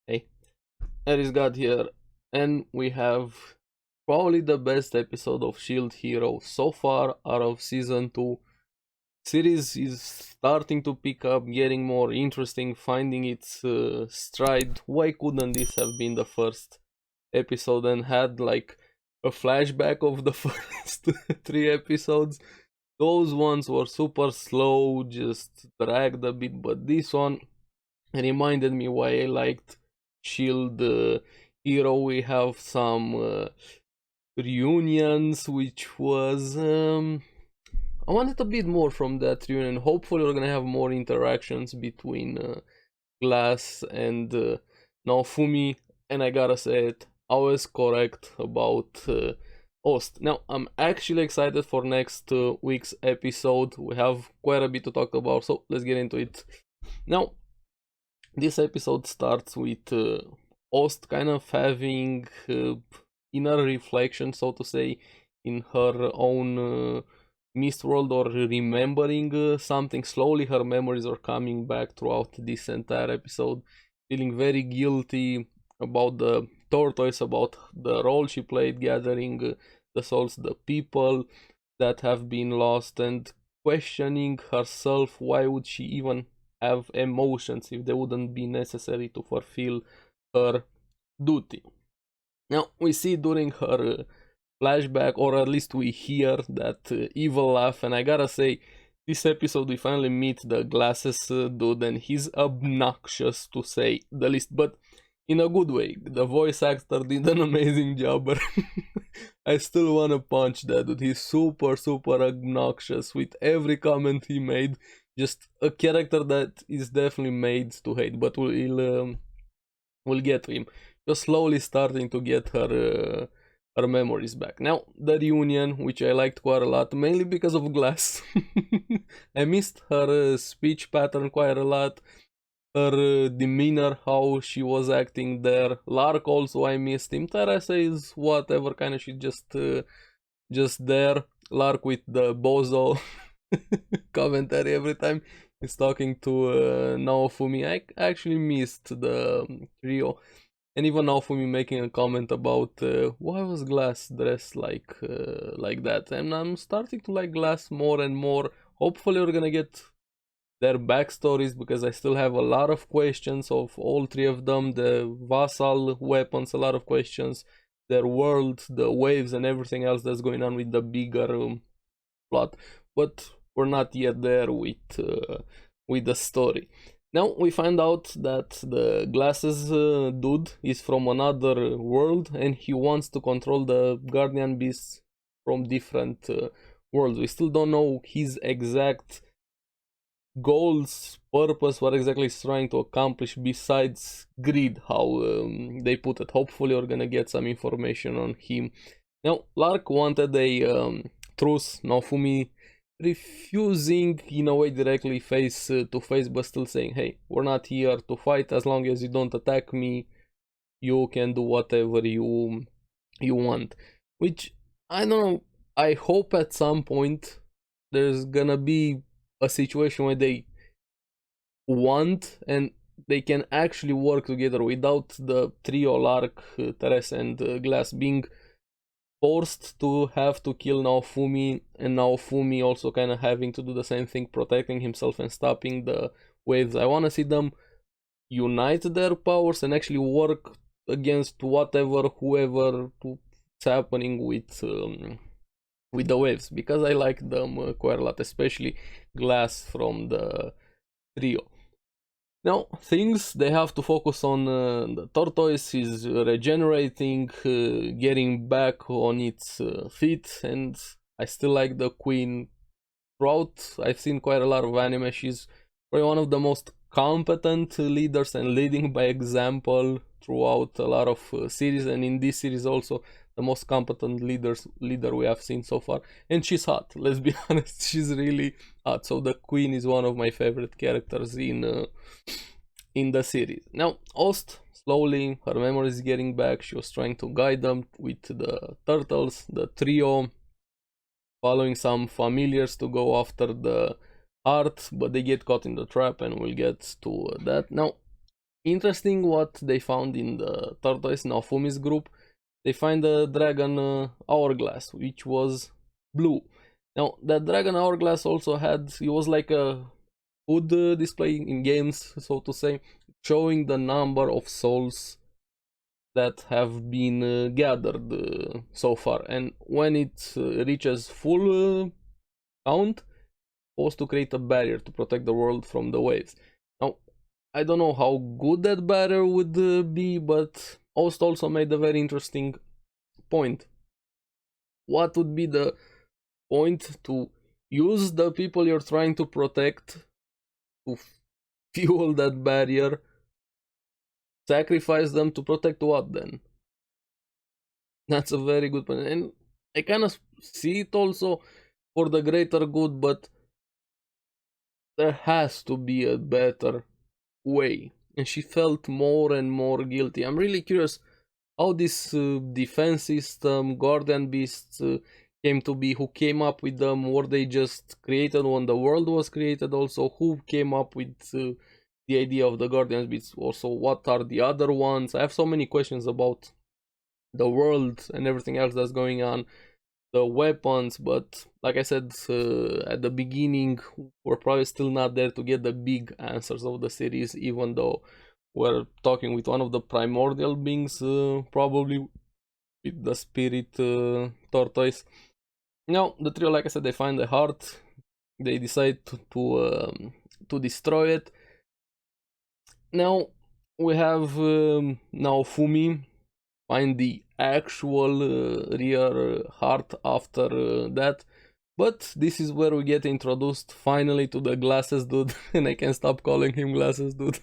Hey, ARESxGOD here, and we have probably the best episode of Shield Hero so far out of season 2. Series is starting to pick up, getting more interesting, finding its stride. Why couldn't this have been the first episode and had like a flashback of the first 3 episodes? Those ones were super slow, just dragged a bit, but this one reminded me why I liked Shield Hero. We have some reunions, which was I wanted a bit more from that reunion. Hopefully, we're gonna have more interactions between Glass and Naofumi. And I gotta say it, I was correct about Ost. Now, I'm actually excited for next week's episode. We have quite a bit to talk about, so let's get into it. Now, this episode starts with Ost kind of having inner reflection, so to say, in her own mist world, or remembering something. Slowly her memories are coming back throughout this entire episode, feeling very guilty about the Tortoise, about the role she played gathering the souls, the people that have been lost, and questioning herself, why would she even have emotions if they wouldn't be necessary to fulfill her duty. Now, we see during her flashback, or at least we hear that evil laugh, and I gotta say, this episode we finally meet the glasses dude, and he's obnoxious to say the least, but in a good way. The voice actor did an amazing job, but I still wanna punch that dude. He's super obnoxious with every comment he made. Just a character that is definitely made to hate, but we'll get to him. Just slowly starting to get her memories back. Now, the reunion, which I liked quite a lot, mainly because of Glass. I missed her speech pattern quite a lot, her demeanor, how she was acting there. Lark also, I missed him. Teresa is whatever, kind of, she's just there. Lark with the bozo commentary every time he's talking to Naofumi. I actually missed the trio, and even Naofumi making a comment about why was Glass dressed like that, and I'm starting to like Glass more and more. Hopefully we're gonna get their backstories, because I still have a lot of questions of all three of them, the vassal weapons, a lot of questions, their world, the waves, and everything else that's going on with the bigger plot. But we're not yet there with the story. Now we find out that the glasses dude is from another world, and he wants to control the guardian beasts from different worlds. We still don't know his exact goals, purpose, what exactly he's trying to accomplish besides greed, how they put it. Hopefully we're gonna get some information on him. Now, Lark wanted a truce. Naofumi refusing in a way directly face to face, but still saying, hey, we're not here to fight. As long as you don't attack me, you can do whatever you want. Which, I don't know, I hope at some point there's gonna be a situation where they want and they can actually work together without the trio, Lark, Teresa, and Glass, being forced to have to kill Naofumi, and Naofumi also kind of having to do the same thing, protecting himself and stopping the waves. I want to see them unite their powers and actually work against whoever is happening with the waves, because I like them quite a lot, especially Glass from the trio. Now, things they have to focus on, the Tortoise is regenerating, getting back on its feet, and I still like the Queen. Throughout, I've seen quite a lot of anime. She's probably one of the most competent leaders and leading by example throughout a lot of series, and in this series also the most competent leader we have seen so far. And she's hot, let's be honest, she's really hot. So the Queen is one of my favorite characters in the series. Now, Ost, slowly her memory is getting back. She was trying to guide them with the turtles, the trio, following some familiars to go after the heart, but they get caught in the trap, and we'll get to that. Now, interesting what they found in the Tortoise Naofumi's group. They find the dragon hourglass, which was blue. Now, that dragon hourglass also had, it was like a hood display in games, so to say, showing the number of souls that have been gathered so far. And when it reaches full count, supposed to create a barrier to protect the world from the waves. Now, I don't know how good that barrier would be, but Ost also made a very interesting point. What would be the point to use the people you're trying to protect to fuel that barrier? Sacrifice them to protect what then? That's a very good point. And I kind of see it also for the greater good, but there has to be a better way. And she felt more and more guilty. I'm really curious how this defense system, guardian beasts came to be, who came up with them, were they just created when the world was created, also who came up with the idea of the guardian beasts, also what are the other ones. I have so many questions about the world and everything else that's going on, the weapons, but like I said at the beginning, we're probably still not there to get the big answers of the series, even though we're talking with one of the primordial beings, probably with the spirit Tortoise. Now, the trio, like I said, they find the heart, they decide to destroy it. Now, we have Naofumi find the actual real heart after that. But this is where we get introduced finally to the glasses dude, and I can't stop calling him glasses dude.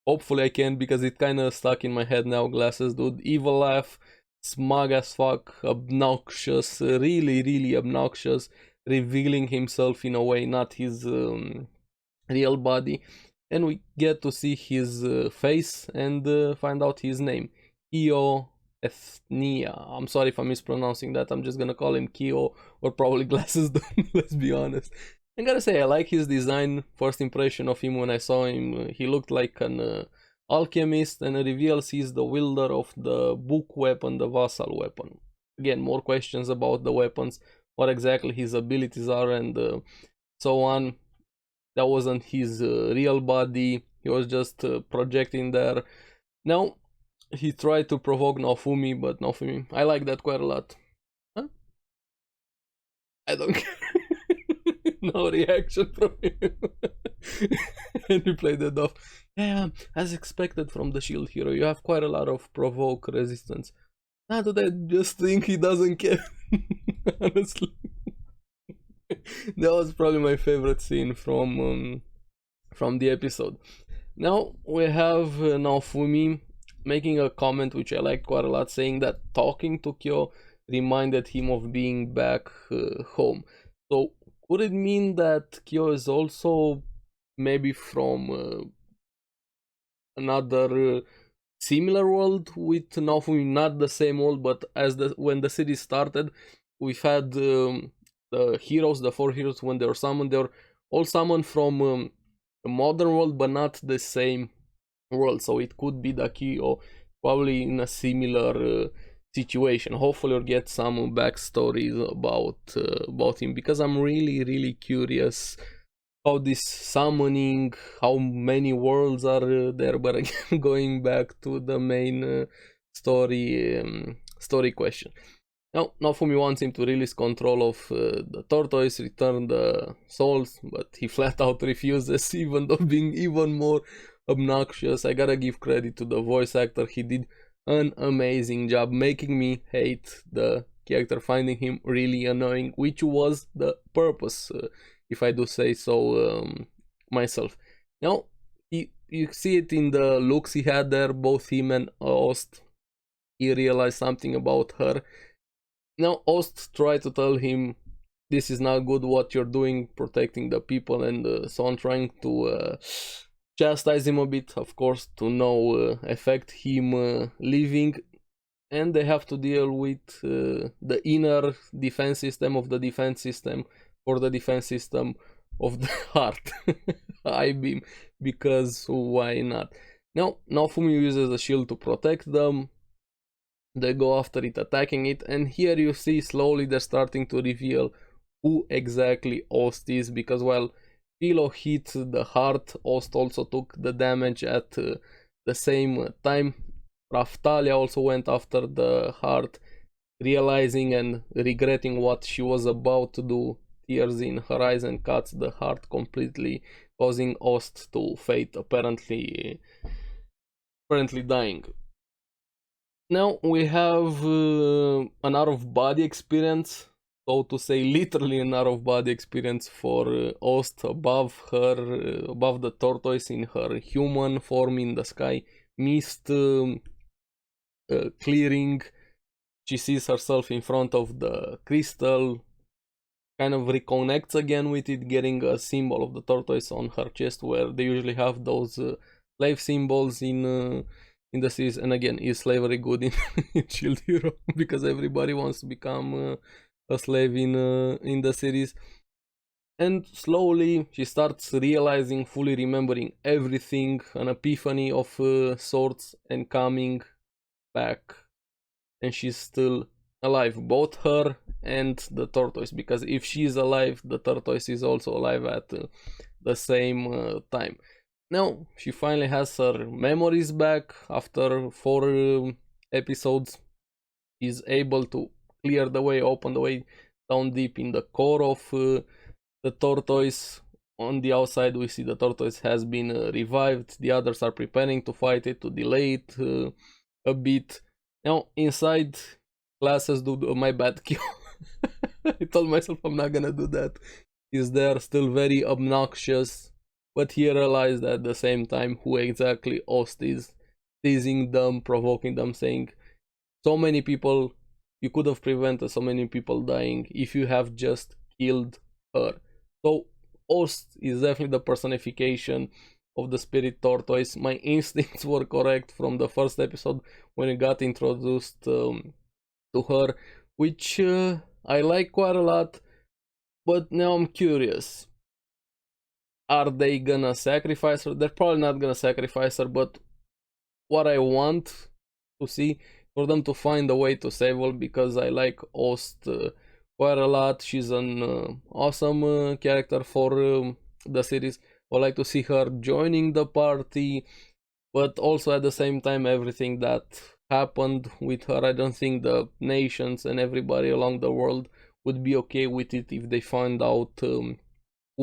Hopefully I can, because it kinda stuck in my head now, glasses dude. Evil laugh, smug as fuck, obnoxious, really obnoxious, revealing himself in a way, not his real body. And we get to see his face and find out his name. Kyo Ethnia. I'm sorry if I'm mispronouncing that. I'm just gonna call him Kyo, or probably glasses dude, let's be honest. I gotta say, I like his design. First impression of him when I saw him, he looked like an alchemist, and it reveals he's the wielder of the book weapon, the vassal weapon. Again, more questions about the weapons, what exactly his abilities are, and so on. That wasn't his real body, he was just projecting there. Now, he tried to provoke Naofumi, but Naofumi, I like that quite a lot. Huh? I don't care. No reaction from him. And we played it off. Yeah, as expected from the shield hero, you have quite a lot of provoke resistance. Not that I just think he doesn't care. Honestly. That was probably my favorite scene from the episode. Now we have Naofumi making a comment which I liked quite a lot, saying that talking to Kyo reminded him of being back home. So could it mean that Kyo is also maybe from another similar world with Naofumi, not the same world, but when the series started, we've had the heroes, the 4 heroes, when they were summoned, they were all summoned from a modern world, but not the same world. So it could be the Kyo, probably in a similar situation. Hopefully we'll get some backstories about him, because I'm really curious how this summoning, how many worlds are there. But again, going back to the main story question. Now, Naofumi wants him to release control of the Tortoise, return the souls, but he flat out refuses, even though being even more obnoxious. I gotta give credit to the voice actor, he did an amazing job making me hate the character, finding him really annoying, which was the purpose, if I do say so myself. Now, you see it in the looks he had there, both him and Ost. He realized something about her. Now Ost tried to tell him, this is not good what you're doing, protecting the people and so on, trying to chastise him a bit, of course, to no effect, him leaving, and they have to deal with the inner defense system of the defense system, or the defense system of the heart. I beam, because why not? Now Fumi uses the shield to protect them. They go after it, attacking it, and here you see slowly they're starting to reveal who exactly Ost is, because while Philo hit the heart, Ost also took the damage at the same time. Raftalia also went after the heart, realizing and regretting what she was about to do. Tears in her eyes and cuts the heart completely, causing Ost to fade, apparently dying. Now we have an out-of-body experience, so to say, literally an out-of-body experience for Ost above her, above the tortoise in her human form in the sky. Mist clearing, she sees herself in front of the crystal, kind of reconnects again with it, getting a symbol of the tortoise on her chest, where they usually have those slave symbols in the series. And again, is slavery good in Shield Hero? Because everybody wants to become a slave in the series. And slowly she starts realizing, fully remembering everything, an epiphany of sorts, and coming back. And she's still alive, both her and the tortoise, because if she's alive, the tortoise is also alive at the same time. Now she finally has her memories back after 4 episodes. She's able to clear the way, open the way down deep in the core of the tortoise. On the outside we see the tortoise has been revived. The others are preparing to fight it, to delay it a bit. Now inside, classes do my bad kill. I told myself I'm not gonna do that. Is there still very obnoxious, but he realized at the same time who exactly Ost is, teasing them, provoking them, saying so many people, you could have prevented so many people dying if you have just killed her. So Ost is definitely the personification of the spirit tortoise. My instincts were correct from the first episode when it got introduced to her, which I like quite a lot. But now I'm curious, are they gonna sacrifice her? They're probably not gonna sacrifice her, but what I want to see, for them to find a way to save her, because I like Ost quite a lot. She's an awesome character for the series. I like to see her joining the party, but also at the same time, everything that happened with her, I don't think the nations and everybody along the world would be okay with it if they find out who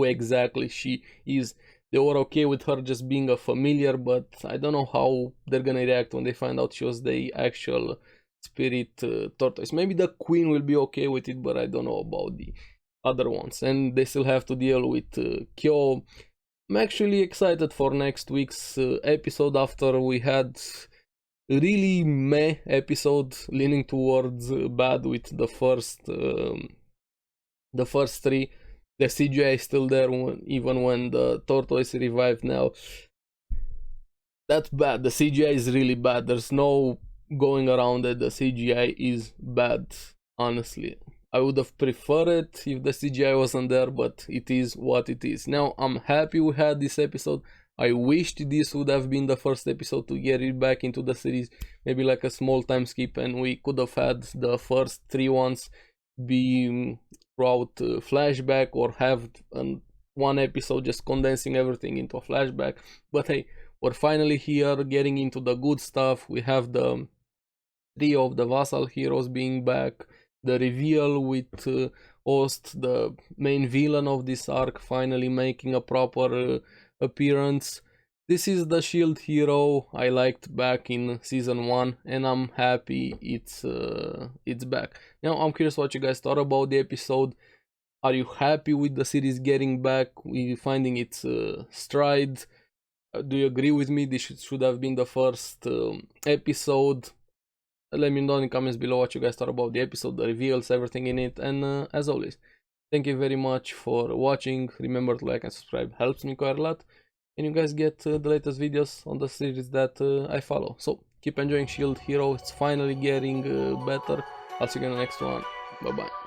exactly she is. They were okay with her just being a familiar, but I don't know how they're gonna react when they find out she was the actual spirit tortoise. Maybe the queen will be okay with it, but I don't know about the other ones. And they still have to deal with Kyo. I'm actually excited for next week's episode, after we had really meh episode leaning towards bad with the first 3. The CGI is still there even when the tortoise revived. Now that's bad. The CGI is really bad. There's no going around it. The CGI is bad, honestly. I would have preferred it if the CGI wasn't there, but it is what it is. Now I'm happy we had this episode. I wished this would have been the first episode to get it back into the series, maybe like a small time skip, and we could have had the first 3 ones be throughout flashback, or have one episode just condensing everything into a flashback. But hey, we're finally here, getting into the good stuff. We have the trio of the vassal heroes being back, the reveal with Ost, the main villain of this arc, finally making a proper appearance. This is the Shield hero I liked back in season 1, and I'm happy it's back. Now I'm curious what you guys thought about the episode. Are you happy with the series getting back? Are you finding its stride? Do you agree with me? This should have been the first episode. Let me know in the comments below what you guys thought about the episode, the reveals, everything in it. And as always, thank you very much for watching. Remember to like and subscribe, helps me quite a lot. And you guys get the latest videos on the series that I follow. So keep enjoying Shield Hero. It's finally getting better. I'll see you in the next one. Bye bye.